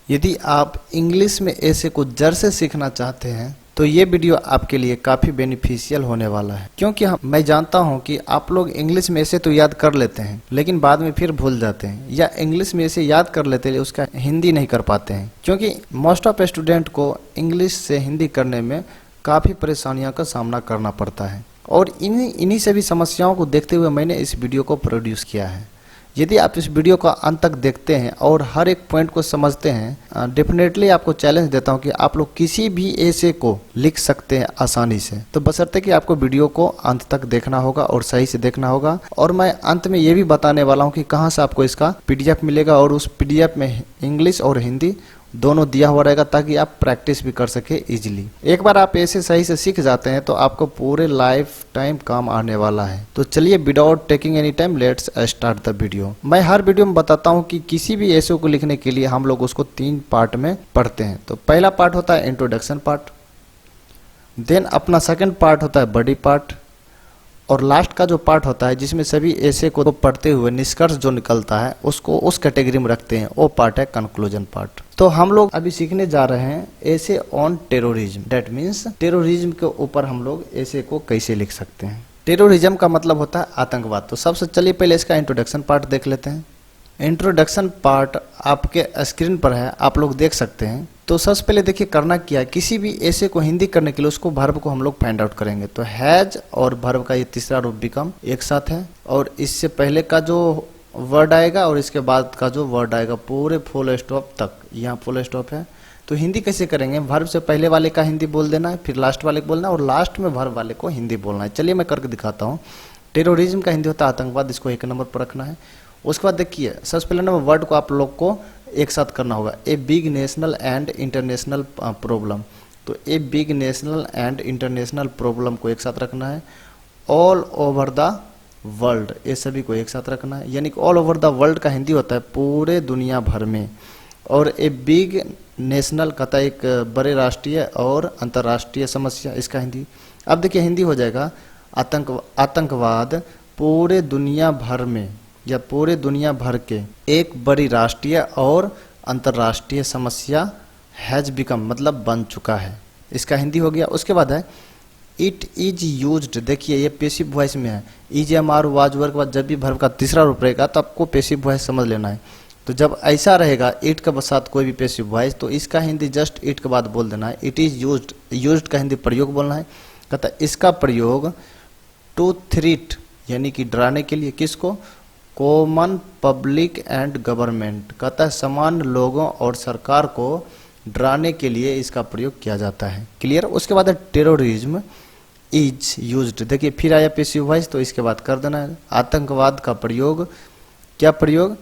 यदि आप इंग्लिश में ऐसे को जड़ से सीखना चाहते हैं तो ये वीडियो आपके लिए काफ़ी बेनिफिशियल होने वाला है, क्योंकि मैं जानता हूँ कि आप लोग इंग्लिश में ऐसे तो याद कर लेते हैं लेकिन बाद में फिर भूल जाते हैं, या इंग्लिश में ऐसे याद कर लेते हैं उसका हिंदी नहीं कर पाते हैं, क्योंकि मोस्ट ऑफ स्टूडेंट को इंग्लिश से हिंदी करने में काफ़ी परेशानियों का सामना करना पड़ता है। और इन्हीं सभी समस्याओं को देखते हुए मैंने इस वीडियो को प्रोड्यूस किया है। यदि आप इस वीडियो को अंत तक देखते हैं और हर एक पॉइंट को समझते हैं, डेफिनेटली आपको चैलेंज देता हूं कि आप लोग किसी भी ऐसे को लिख सकते हैं आसानी से। तो बशर्ते कि आपको वीडियो को अंत तक देखना होगा और सही से देखना होगा। और मैं अंत में ये भी बताने वाला हूं कि कहां से आपको इसका पीडीएफ मिलेगा, और उस पीडीएफ में इंग्लिश और हिंदी दोनों दिया हुआ रहेगा ताकि आप प्रैक्टिस भी कर सके इजीली। एक बार आप ऐसे सही से सीख जाते हैं तो आपको पूरे लाइफ टाइम काम आने वाला है। तो चलिए without taking any time let's start the video. मैं हर वीडियो में बताता हूं कि किसी भी एसईओ को लिखने के लिए हम लोग उसको 3 पार्ट में पढ़ते हैं। तो पहला पार्ट होता है इंट्रोडक्शन पार्ट, देन अपना सेकंड पार्ट होता है बॉडी पार्ट, और लास्ट का जो पार्ट होता है जिसमें सभी ऐसे को पढ़ते हुए निष्कर्ष जो निकलता है उसको उस कैटेगरी में रखते हैं, वो पार्ट है कंक्लूजन पार्ट। तो हम लोग अभी सीखने जा रहे हैं ऐसे on terrorism, that means terrorism के ऊपर हम लोग ऐसे को कैसे लिख सकते हैं। टेररिज्म का मतलब होता है आतंकवाद। तो सबसे चलिए पहले इसका इंट्रोडक्शन पार्ट देख लेते हैं। इंट्रोडक्शन पार्ट आपके स्क्रीन पर है, आप लोग देख सकते हैं। तो सबसे पहले देखिए करना क्या है, किसी भी ऐसे को हिंदी करने के लिए उसको वर्ब को हम लोग फाइंड आउट करेंगे। तो हैज और वर्ब का ये तीसरा रूप बिकम एक साथ है, और इससे पहले का जो वर्ड आएगा और इसके बाद का जो वर्ड आएगा पूरे फुल स्टॉप तक, यहाँ फुल स्टॉप है। तो हिंदी कैसे करेंगे, वर्ब से पहले वाले का हिंदी बोल देना है, फिर लास्ट वाले को बोलना है, और लास्ट में वर्ब वाले को हिंदी बोलना है। चलिए मैं करके दिखाता हूँ। टेररिज्म का हिंदी होता है आतंकवाद, इसको 1 नंबर पर रखना है। उसके बाद देखिए सबसे पहले नंबर वर्ड को आप लोग को एक साथ करना होगा, a big national and international problem. तो a big national and international problem को एक साथ रखना है। ऑल ओवर द वर्ल्ड, ये सभी को एक साथ रखना है, यानी कि ऑल ओवर द वर्ल्ड का हिंदी होता है पूरे दुनिया भर में। और ए बिग नेशनल कहता है एक बड़े राष्ट्रीय और अंतर्राष्ट्रीय समस्या, इसका हिंदी। अब देखिए हिंदी हो जाएगा आतंकवाद पूरे दुनिया भर में या पूरे दुनिया भर के एक बड़ी राष्ट्रीय और अंतर्राष्ट्रीय समस्या हैज बिकम, मतलब बन चुका है, इसका हिंदी हो गया। उसके बाद है इट इज यूज्ड, देखिए ये पेसिव वॉइस में है। इज एम आर वाज वर्ग के बाद जब भी वर्ब का तीसरा रूप रहेगा तो आपको पेसिव वॉइस समझ लेना है। तो जब ऐसा रहेगा इट के साथ कोई भी पेसिव वॉइस, तो इसका हिंदी जस्ट इट के बाद बोल देना है। इट इज यूज्ड, यूज्ड का हिंदी प्रयोग बोलना है। कहता है इसका प्रयोग टू थ्रीट, यानी कि डराने के लिए, किसको, कॉमन पब्लिक एंड गवर्नमेंट, कहता है सामान्य लोगों और सरकार को डराने के लिए इसका प्रयोग किया जाता है। क्लियर। उसके बाद है टेररिज्म इज यूज्ड, देखिए फिर आया पेसिव वॉइस, तो इसके बाद कर देना है। आतंकवाद का प्रयोग, क्या प्रयोग,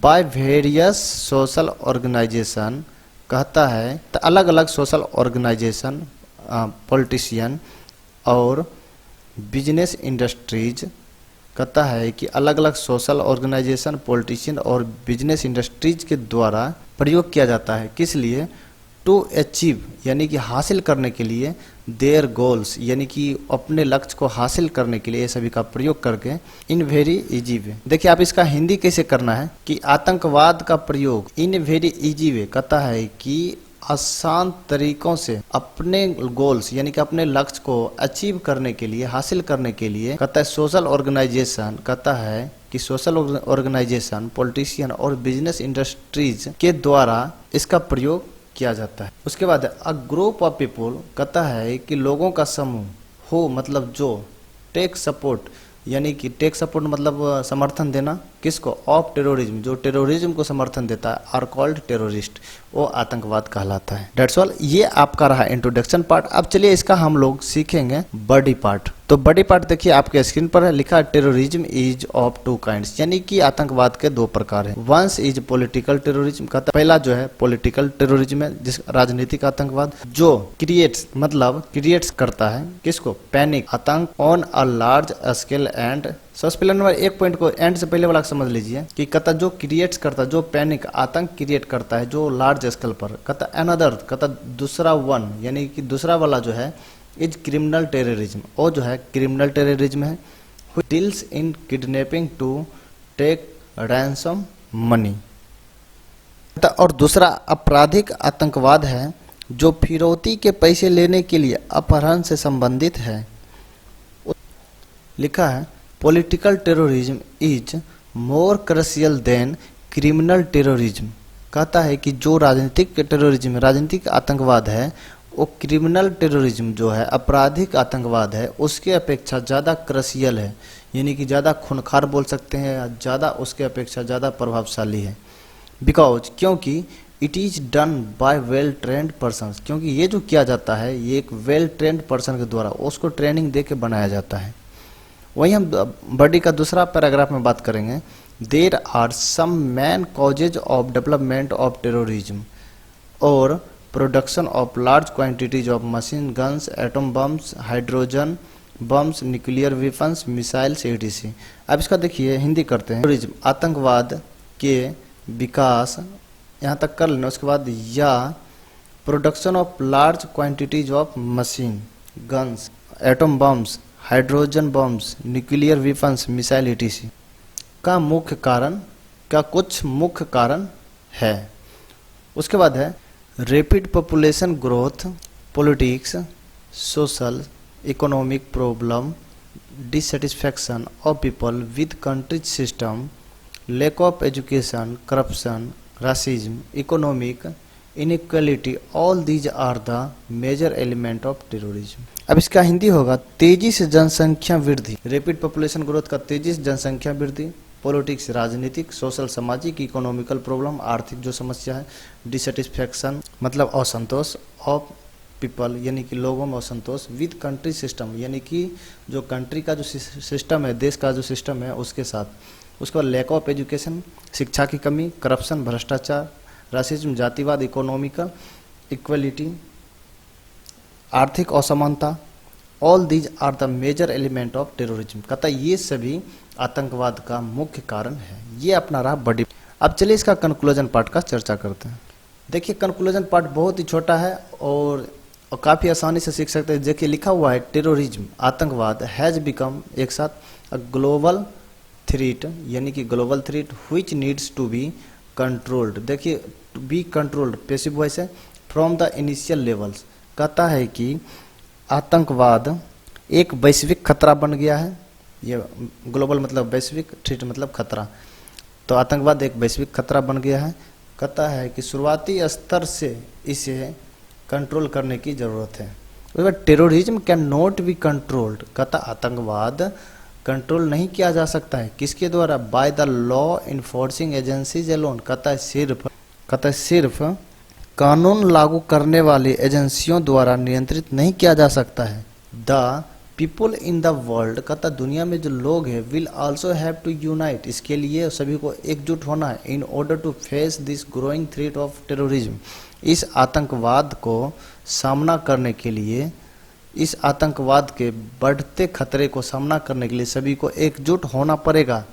बाय वेरियस सोशल ऑर्गेनाइजेशन, कहता है तो अलग अलग सोशल ऑर्गेनाइजेशन, पॉलिटिशियन और बिजनेस इंडस्ट्रीज, कहता है कि अलग अलग सोशल ऑर्गेनाइजेशन, पॉलिटिशियन और बिजनेस इंडस्ट्रीज के द्वारा प्रयोग किया जाता है। किस लिए, टू अचीव, यानी कि हासिल करने के लिए, देयर गोल्स, यानी कि अपने लक्ष्य को हासिल करने के लिए ये सभी का प्रयोग करके, इन वेरी इजी वे। देखिए आप इसका हिंदी कैसे करना है कि आतंकवाद का प्रयोग इन वेरी इजी वे, कहता है कि आसान तरीकों से अपने गोल्स, यानी कि अपने लक्ष्य को अचीव करने के लिए, हासिल करने के लिए, कहता है सोशल ऑर्गेनाइजेशन, कहता है कि सोशल ऑर्गेनाइजेशन, पॉलिटिशियन और बिजनेस इंडस्ट्रीज के द्वारा इसका प्रयोग किया जाता है। उसके बाद अ ग्रुप ऑफ पीपल, कहता है कि लोगों का समूह, हो मतलब जो, टेक सपोर्ट, यानी कि टेक सपोर्ट मतलब समर्थन देना, किसको, ऑफ टेररिज्म, जो टेररिज्म को समर्थन देता है, आर कॉल्ड टेररिस्ट, वो आतंकवाद कहलाता है। डेट्स ऑल, ये आपका रहा इंट्रोडक्शन पार्ट। अब चलिए इसका हम लोग सीखेंगे बॉडी पार्ट। तो बॉडी पार्ट देखिए आपके स्क्रीन पर है, लिखा टेररिज्म इज ऑफ 2 काइंड्स, यानी कि आतंकवाद के 2 प्रकार है। वंस इज पॉलिटिकल टेररिज्म, का पहला जो है पॉलिटिकल टेररिज्म है, जिस राजनीतिक आतंकवाद, जो क्रिएट्स, मतलब क्रिएट्स करता है, किसको, पैनिक, आतंक on a large scale and. सबसे पहले नंबर 1 पॉइंट को एंड से पहले वाला समझ लीजिए कि कहता जो क्रिएट्स करता, जो पैनिक, आतंक क्रिएट करता है, जो लार्ज स्केल पर, कहता अनदर, कहता दूसरा वन, यानी कि दूसरा वाला जो है इज क्रिमिनल टेररिज्म, वो जो है क्रिमिनल टेररिज्म है, deals in kidnapping to take ransom money. और दूसरा आपराधिक आतंकवाद है जो फिरौती के पैसे लेने के लिए अपहरण से संबंधित है। लिखा है political terrorism is more crucial than criminal terrorism. कहता है कि जो राजनीतिक टेररिज्म, राजनीतिक आतंकवाद है, वो क्रिमिनल टेररिज्म जो है, आपराधिक आतंकवाद है, उसके अपेक्षा ज़्यादा क्रिशियल है, यानी कि ज़्यादा खूंखार बोल सकते हैं, ज़्यादा उसके अपेक्षा ज़्यादा प्रभावशाली है। बिकॉज क्योंकि it is done by well trained person, क्योंकि ये जो किया जाता है ये एक वेल ट्रेंड पर्सन के द्वारा उसको ट्रेनिंग दे के बनाया जाता है। वहीं हम बॉडी का दूसरा पैराग्राफ में बात करेंगे। There are some main causes of development of terrorism और production of large quantities of machine guns, atom bombs, hydrogen bombs, nuclear weapons, missiles etc। अब इसका देखिए हिंदी करते हैं। टेररिज्म आतंकवाद के विकास, यहाँ तक कर लेना, उसके बाद या production of large quantities of machine guns, atom bombs, hydrogen bombs, nuclear weapons, missile etc का मुख्य कारण, का कुछ मुख्य कारण है। उसके बाद है rapid population growth, politics, social economic problem, dissatisfaction of people with country system, lack of education, corruption, racism, economic inequality, all these are the major element of terrorism। अब इसका हिंदी होगा तेजी से जनसंख्या वृद्धि, रैपिड पॉपुलेशन ग्रोथ का तेजी से जनसंख्या वृद्धि, पॉलिटिक्स राजनीतिक, सोशल सामाजिक, इकोनॉमिकल प्रॉब्लम आर्थिक जो समस्या है, डिससेटिस्फैक्शन मतलब असंतोष, ऑफ पीपल यानी कि लोगों में असंतोष, विद कंट्री सिस्टम यानी कि जो कंट्री का जो सिस्टम है, देश का जो सिस्टम है उसके साथ। उसके बाद लैक ऑफ एजुकेशन शिक्षा की कमी, करप्शन भ्रष्टाचार, रासिज्म जातिवाद, इकोनॉमिकल इक्वलिटी आर्थिक असमानता, all these are the major element of terrorism. कहता ये सभी आतंकवाद का मुख्य कारण है। ये अपना रहा बड़ी। अब चलिए इसका कंक्लूजन पार्ट का चर्चा करते हैं। देखिए कंक्लूजन पार्ट बहुत ही छोटा है और काफ़ी आसानी से सीख सकते हैं। देखिए लिखा हुआ है टेररिज्म आतंकवाद हैज़ बिकम एक साथ अ ग्लोबल थ्रेट यानी कि global threat which needs to be controlled. देखिए to be controlled passive voice है फ्रॉम द इनिशियल लेवल्स। कहता है कि आतंकवाद एक वैश्विक खतरा बन गया है। ये ग्लोबल मतलब वैश्विक, थ्रेट मतलब खतरा, तो आतंकवाद एक वैश्विक खतरा बन गया है। कहता है कि शुरुआती स्तर से इसे कंट्रोल करने की ज़रूरत है। उसके बाद terrorism can not be controlled. कहता आतंकवाद कंट्रोल नहीं किया जा सकता है किसके द्वारा, by the law enforcing agencies alone. कहता है सिर्फ कानून लागू करने वाली एजेंसियों द्वारा नियंत्रित नहीं किया जा सकता है। The people in the world, कहता दुनिया में जो लोग हैं, will also have to unite, इसके लिए सभी को एकजुट होना है, in order to face this growing threat of terrorism. इस आतंकवाद को सामना करने के लिए, इस आतंकवाद के बढ़ते खतरे को सामना करने के लिए सभी को एकजुट होना पड़ेगा,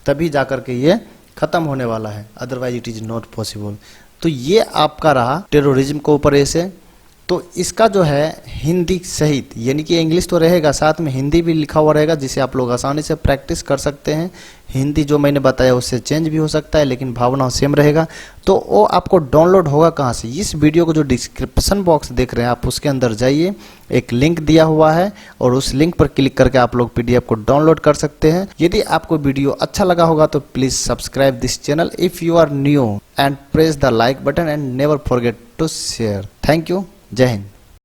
तभी जाकर के ये खत्म होने वाला है, otherwise it is not possible. तो ये आपका रहा टेररिज्म के ऊपर ऐसे। तो इसका जो है हिंदी सहित यानी कि इंग्लिश तो रहेगा, साथ में हिंदी भी लिखा हुआ रहेगा जिसे आप लोग आसानी से प्रैक्टिस कर सकते हैं। हिंदी जो मैंने बताया उससे चेंज भी हो सकता है लेकिन भावना सेम रहेगा। तो वो आपको डाउनलोड होगा कहाँ से, इस वीडियो को जो डिस्क्रिप्शन बॉक्स देख रहे हैं आप उसके अंदर जाइए, एक लिंक दिया हुआ है और उस लिंक पर क्लिक करके आप लोग PDF को डाउनलोड कर सकते हैं। यदि आपको वीडियो अच्छा लगा होगा तो please subscribe this channel if you are new and press the like button and never forget to share. Thank you. Jai Hind.